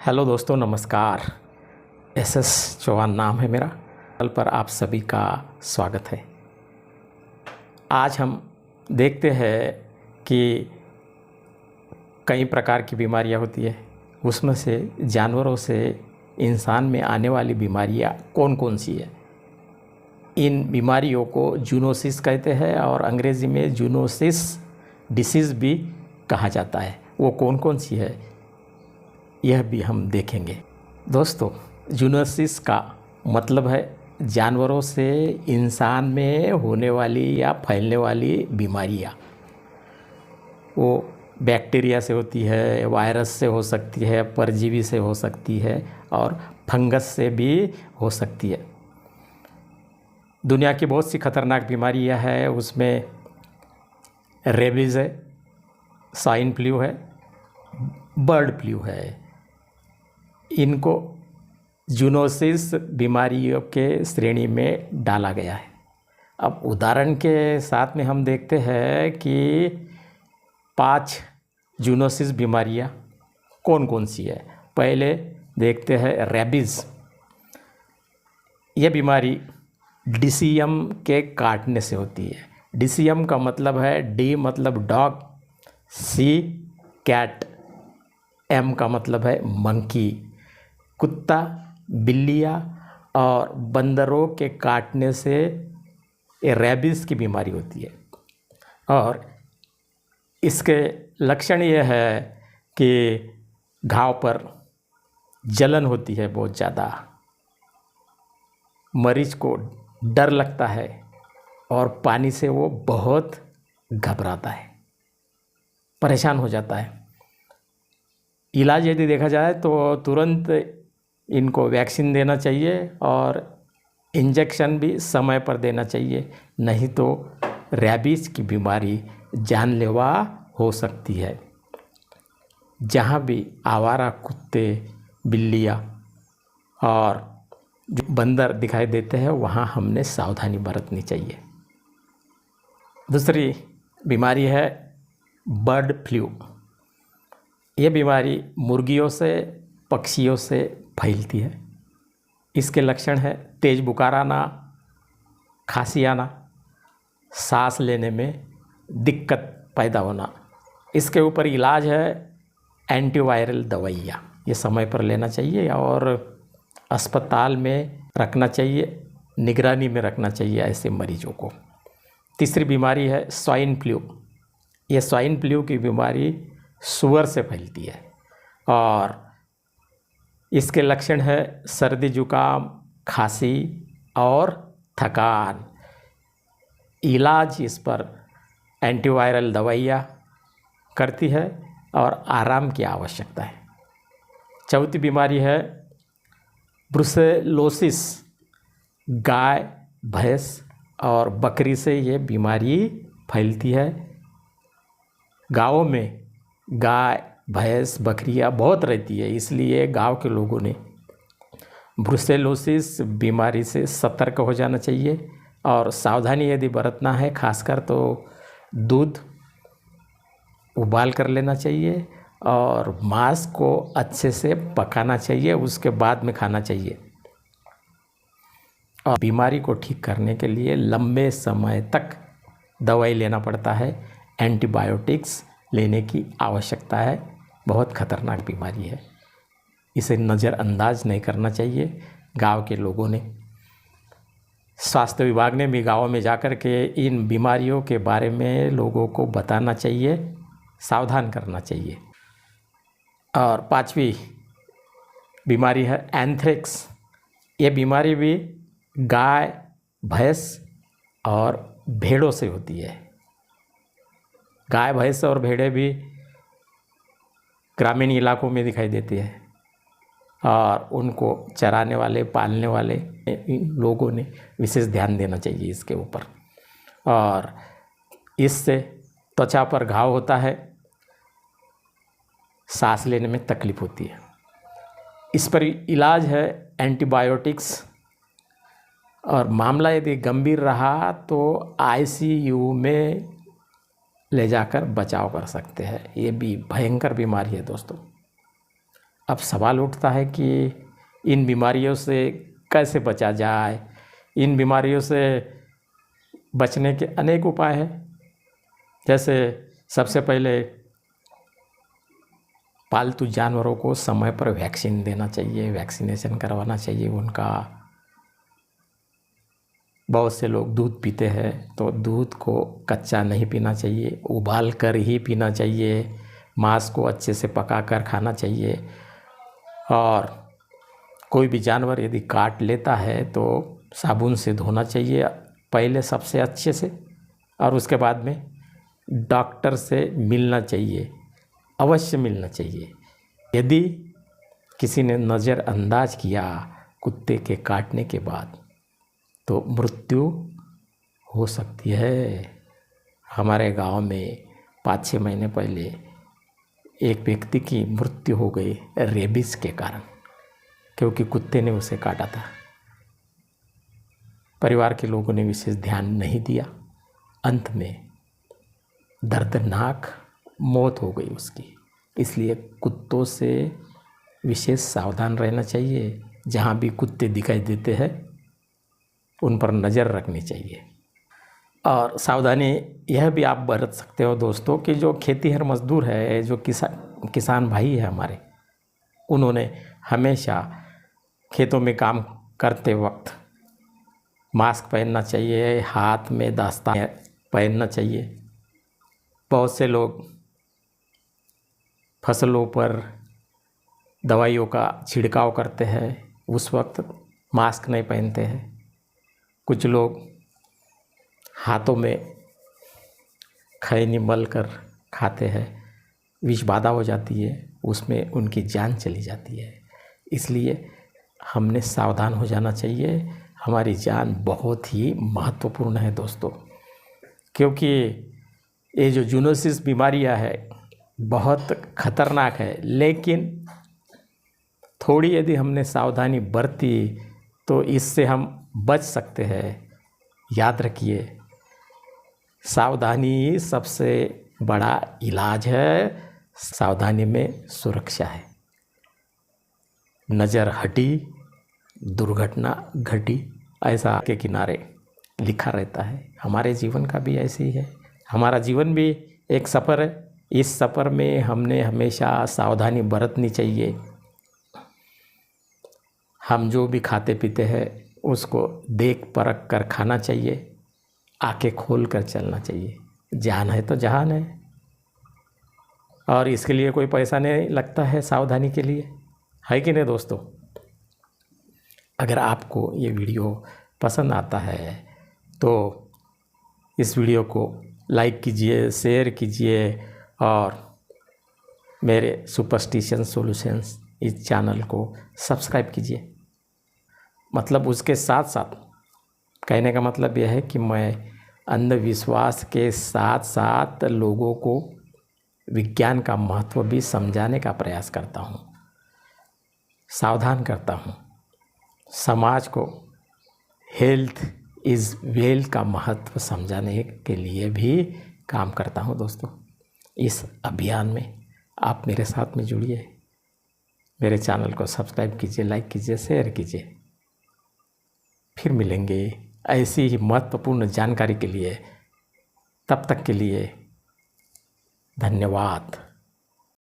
Hello दोस्तों, नमस्कार। SS Chauhan नाम है मेरा। चैनल पर आप सभी का स्वागत है। आज हम देखते हैं कि कई प्रकार की बीमारियां होती है, उसमें से जानवरों से इंसान में आने वाली बीमारियां कौन कौन सी है। इन बीमारियों को जूनोसिस कहते हैं और अंग्रेज़ी में जूनोसिस डिसीज़ भी कहा जाता है। वो कौन कौन सी है यह भी हम देखेंगे। दोस्तों, जूनोसिस का मतलब है जानवरों से इंसान में होने वाली या फैलने वाली बीमारियाँ। वो बैक्टीरिया से होती है, वायरस से हो सकती है, परजीवी से हो सकती है और फंगस से भी हो सकती है। दुनिया की बहुत सी खतरनाक बीमारियाँ हैं, उसमें रेबीज़ है, स्वाइन फ्लू है, बर्ड फ्लू है। इनको जूनोसिस बीमारियों के श्रेणी में डाला गया है। अब उदाहरण के साथ में हम देखते हैं कि 5 जूनोसिस बीमारियां कौन कौन सी है। पहले देखते हैं रेबीज़। यह बीमारी डिसियम के काटने से होती है। डिसियम का मतलब है डी मतलब डॉग, सी कैट, एम का मतलब है मंकी। कुत्ता, बिल्लियाँ और बंदरों के काटने से ये रेबीज़ की बीमारी होती है। और इसके लक्षण ये है कि घाव पर जलन होती है बहुत ज़्यादा, मरीज को डर लगता है और पानी से वो बहुत घबराता है, परेशान हो जाता है। इलाज यदि देखा जाए तो तुरंत इनको वैक्सीन देना चाहिए और इंजेक्शन भी समय पर देना चाहिए, नहीं तो रेबीज़ की बीमारी जानलेवा हो सकती है। जहाँ भी आवारा कुत्ते, बिल्लियाँ और जो बंदर दिखाई देते हैं वहाँ हमने सावधानी बरतनी चाहिए। दूसरी बीमारी है बर्ड फ्लू। ये बीमारी मुर्गियों से, पक्षियों से फैलती है। इसके लक्षण है तेज बुखार आना, खांसी आना, सांस लेने में दिक्कत पैदा होना। इसके ऊपर इलाज है एंटीवायरल दवाइयाँ। ये समय पर लेना चाहिए और अस्पताल में रखना चाहिए, निगरानी में रखना चाहिए ऐसे मरीजों को। तीसरी बीमारी है स्वाइन फ्लू। ये स्वाइन फ्लू की बीमारी सूअर से फैलती है और इसके लक्षण है सर्दी, जुकाम, खांसी और थकान। इलाज इस पर एंटीवायरल दवाइयाँ करती है और आराम की आवश्यकता है। चौथी बीमारी है ब्रुसेलोसिस। गाय, भैंस और बकरी से ये बीमारी फैलती है। गाँवों में गाय, भैंस, बकरियां बहुत रहती है, इसलिए गांव के लोगों ने ब्रुसेलोसिस बीमारी से सतर्क हो जाना चाहिए और सावधानी यदि बरतना है, खासकर तो दूध उबाल कर लेना चाहिए और मांस को अच्छे से पकाना चाहिए, उसके बाद में खाना चाहिए। और बीमारी को ठीक करने के लिए लंबे समय तक दवाई लेना पड़ता है, एंटीबायोटिक्स लेने की आवश्यकता है। बहुत खतरनाक बीमारी है, इसे नज़रअंदाज नहीं करना चाहिए। गांव के लोगों ने, स्वास्थ्य विभाग ने भी गाँव में जाकर के इन बीमारियों के बारे में लोगों को बताना चाहिए, सावधान करना चाहिए। और 5वीं बीमारी है एंथ्रेक्स। ये बीमारी भी गाय, भैंस और भेड़ों से होती है। गाय, भैंस और भेड़ें भी ग्रामीण इलाकों में दिखाई देती है और उनको चराने वाले, पालने वाले लोगों ने विशेष ध्यान देना चाहिए इसके ऊपर। और इससे त्वचा पर घाव होता है, सांस लेने में तकलीफ होती है। इस पर इलाज है एंटीबायोटिक्स और मामला यदि गंभीर रहा तो आईसीयू में ले जाकर बचाव कर सकते हैं। ये भी भयंकर बीमारी है दोस्तों। अब सवाल उठता है कि इन बीमारियों से कैसे बचा जाए। इन बीमारियों से बचने के अनेक उपाय हैं। जैसे सबसे पहले पालतू जानवरों को समय पर वैक्सीन देना चाहिए, वैक्सीनेशन करवाना चाहिए उनका। बहुत से लोग दूध पीते हैं तो दूध को कच्चा नहीं पीना चाहिए, उबाल कर ही पीना चाहिए। मांस को अच्छे से पका कर खाना चाहिए। और कोई भी जानवर यदि काट लेता है तो साबुन से धोना चाहिए पहले सबसे अच्छे से, और उसके बाद में डॉक्टर से मिलना चाहिए, अवश्य मिलना चाहिए। यदि किसी ने नज़रअंदाज किया कुत्ते के काटने के बाद तो मृत्यु हो सकती है। हमारे गांव में 5-6 महीने पहले एक व्यक्ति की मृत्यु हो गई रेबीज के कारण, क्योंकि कुत्ते ने उसे काटा था। परिवार के लोगों ने विशेष ध्यान नहीं दिया, अंत में दर्दनाक मौत हो गई उसकी। इसलिए कुत्तों से विशेष सावधान रहना चाहिए। जहाँ भी कुत्ते दिखाई देते हैं उन पर नज़र रखनी चाहिए। और सावधानी यह भी आप बरत सकते हो दोस्तों कि जो खेतीहर मजदूर है, जो किसान भाई है हमारे, उन्होंने हमेशा खेतों में काम करते वक्त मास्क पहनना चाहिए, हाथ में दस्ताने पहनना चाहिए। बहुत से लोग फसलों पर दवाइयों का छिड़काव करते हैं, उस वक्त मास्क नहीं पहनते हैं। कुछ लोग हाथों में खैनी मल कर खाते हैं, विष बाधा हो जाती है, उसमें उनकी जान चली जाती है। इसलिए हमने सावधान हो जाना चाहिए। हमारी जान बहुत ही महत्वपूर्ण है दोस्तों, क्योंकि ये जो जूनोसिस बीमारियां है बहुत खतरनाक है। लेकिन थोड़ी यदि हमने सावधानी बरती तो इससे हम बच सकते हैं। याद रखिए, सावधानी सबसे बड़ा इलाज है। सावधानी में सुरक्षा है। नज़र हटी दुर्घटना घटी, ऐसा के किनारे लिखा रहता है। हमारे जीवन का भी ऐसे ही है। हमारा जीवन भी एक सफ़र है। इस सफ़र में हमने हमेशा सावधानी बरतनी चाहिए। हम जो भी खाते पीते हैं उसको देख परख कर खाना चाहिए, आंखें खोल कर चलना चाहिए। जान है तो जहान है, और इसके लिए कोई पैसा नहीं लगता है सावधानी के लिए, है कि नहीं दोस्तों। अगर आपको ये वीडियो पसंद आता है तो इस वीडियो को लाइक कीजिए, शेयर कीजिए, और मेरे सुपरस्टिशन सॉल्यूशंस इस चैनल को सब्सक्राइब कीजिए। मतलब उसके साथ साथ कहने का मतलब यह है कि मैं अंधविश्वास के साथ साथ लोगों को विज्ञान का महत्व भी समझाने का प्रयास करता हूँ, सावधान करता हूँ। समाज को हेल्थ इज़ वेल्थ का महत्व समझाने के लिए भी काम करता हूँ दोस्तों। इस अभियान में आप मेरे साथ में जुड़िए। मेरे चैनल को सब्सक्राइब कीजिए, लाइक कीजिए, शेयर कीजिए। फिर मिलेंगे ऐसी ही महत्वपूर्ण जानकारी के लिए। तब तक के लिए धन्यवाद।